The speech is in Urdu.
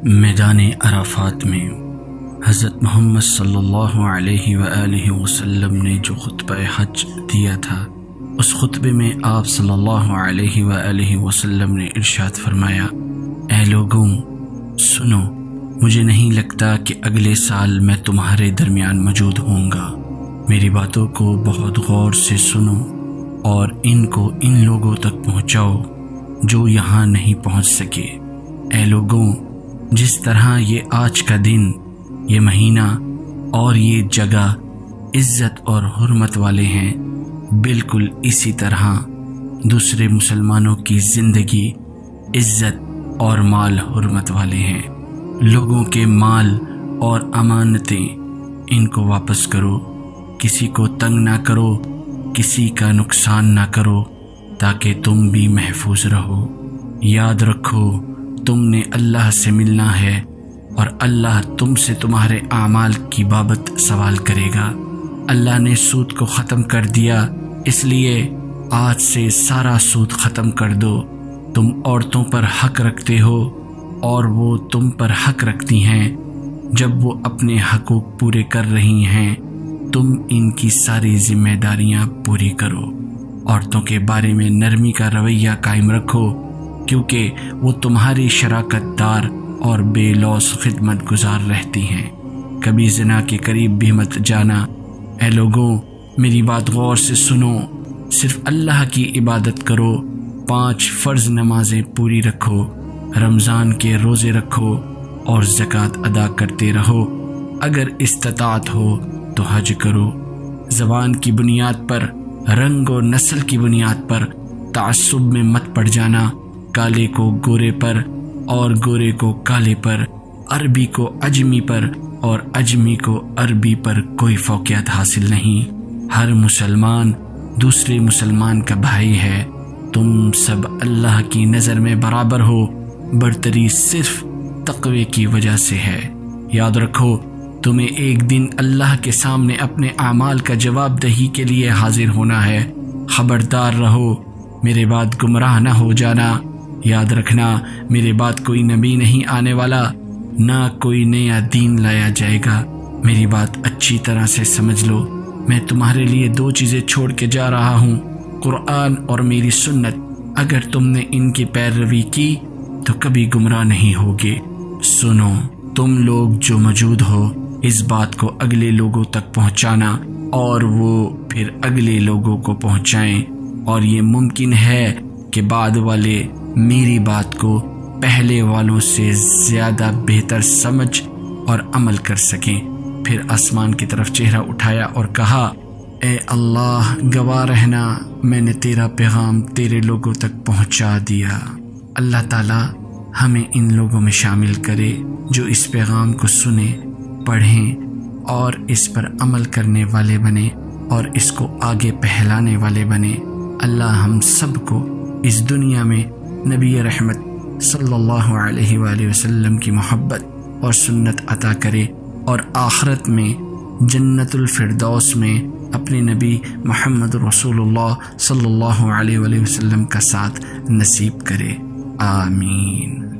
میدان عرفات میں حضرت محمد صلی اللہ علیہ وآلہ وسلم نے جو خطبہ حج دیا تھا، اس خطبے میں آپ صلی اللہ علیہ وآلہ وسلم نے ارشاد فرمایا، اے لوگوں سنو، مجھے نہیں لگتا کہ اگلے سال میں تمہارے درمیان موجود ہوں گا۔ میری باتوں کو بہت غور سے سنو اور ان کو ان لوگوں تک پہنچاؤ جو یہاں نہیں پہنچ سکے۔ اے لوگوں، جس طرح یہ آج کا دن، یہ مہینہ اور یہ جگہ عزت اور حرمت والے ہیں، بالکل اسی طرح دوسرے مسلمانوں کی زندگی عزت اور مال حرمت والے ہیں۔ لوگوں کے مال اور امانتیں ان کو واپس کرو، کسی کو تنگ نہ کرو، کسی کا نقصان نہ کرو، تاکہ تم بھی محفوظ رہو۔ یاد رکھو، تم نے اللہ سے ملنا ہے اور اللہ تم سے تمہارے اعمال کی بابت سوال کرے گا۔ اللہ نے سود کو ختم کر دیا، اس لیے آج سے سارا سود ختم کر دو۔ تم عورتوں پر حق رکھتے ہو اور وہ تم پر حق رکھتی ہیں۔ جب وہ اپنے حقوق پورے کر رہی ہیں، تم ان کی ساری ذمہ داریاں پوری کرو۔ عورتوں کے بارے میں نرمی کا رویہ قائم رکھو، کیونکہ وہ تمہاری شراکت دار اور بے لوث خدمت گزار رہتی ہیں۔ کبھی زنا کے قریب بھی مت جانا۔ اے لوگوں، میری بات غور سے سنو، صرف اللہ کی عبادت کرو، 5 فرض نمازیں پوری رکھو، رمضان کے روزے رکھو اور زکوٰۃ ادا کرتے رہو۔ اگر استطاعت ہو تو حج کرو۔ زبان کی بنیاد پر، رنگ و نسل کی بنیاد پر تعصب میں مت پڑ جانا۔ کالے کو گورے پر اور گورے کو کالے پر، عربی کو عجمی پر اور عجمی کو عربی پر کوئی فوقیت حاصل نہیں۔ ہر مسلمان دوسرے مسلمان کا بھائی ہے۔ تم سب اللہ کی نظر میں برابر ہو، برتری صرف تقوی کی وجہ سے ہے۔ یاد رکھو، تمہیں ایک دن اللہ کے سامنے اپنے اعمال کا جواب دہی کے لیے حاضر ہونا ہے۔ خبردار رہو، میرے بعد گمراہ نہ ہو جانا۔ یاد رکھنا، میرے بعد کوئی نبی نہیں آنے والا، نہ کوئی نیا دین لایا جائے گا۔ میری بات اچھی طرح سے سمجھ لو، میں تمہارے لیے 2 چیزیں چھوڑ کے جا رہا ہوں، قرآن اور میری سنت۔ اگر تم نے ان کی پیروی کی تو کبھی گمراہ نہیں ہوگے۔ سنو، تم لوگ جو موجود ہو، اس بات کو اگلے لوگوں تک پہنچانا اور وہ پھر اگلے لوگوں کو پہنچائیں، اور یہ ممکن ہے کہ بعد والے میری بات کو پہلے والوں سے زیادہ بہتر سمجھ اور عمل کر سکیں۔ پھر آسمان کی طرف چہرہ اٹھایا اور کہا، اے اللہ، گواہ رہنا، میں نے تیرا پیغام تیرے لوگوں تک پہنچا دیا۔ اللہ تعالی ہمیں ان لوگوں میں شامل کرے جو اس پیغام کو سنیں، پڑھیں اور اس پر عمل کرنے والے بنے اور اس کو آگے پھیلانے والے بنے۔ اللہ ہم سب کو اس دنیا میں نبی رحمت صلی اللہ علیہ وآلہ وسلم کی محبت اور سنت عطا کرے، اور آخرت میں جنت الفردوس میں اپنے نبی محمد رسول اللہ صلی اللہ علیہ وآلہ وسلم کا ساتھ نصیب کرے۔ آمین۔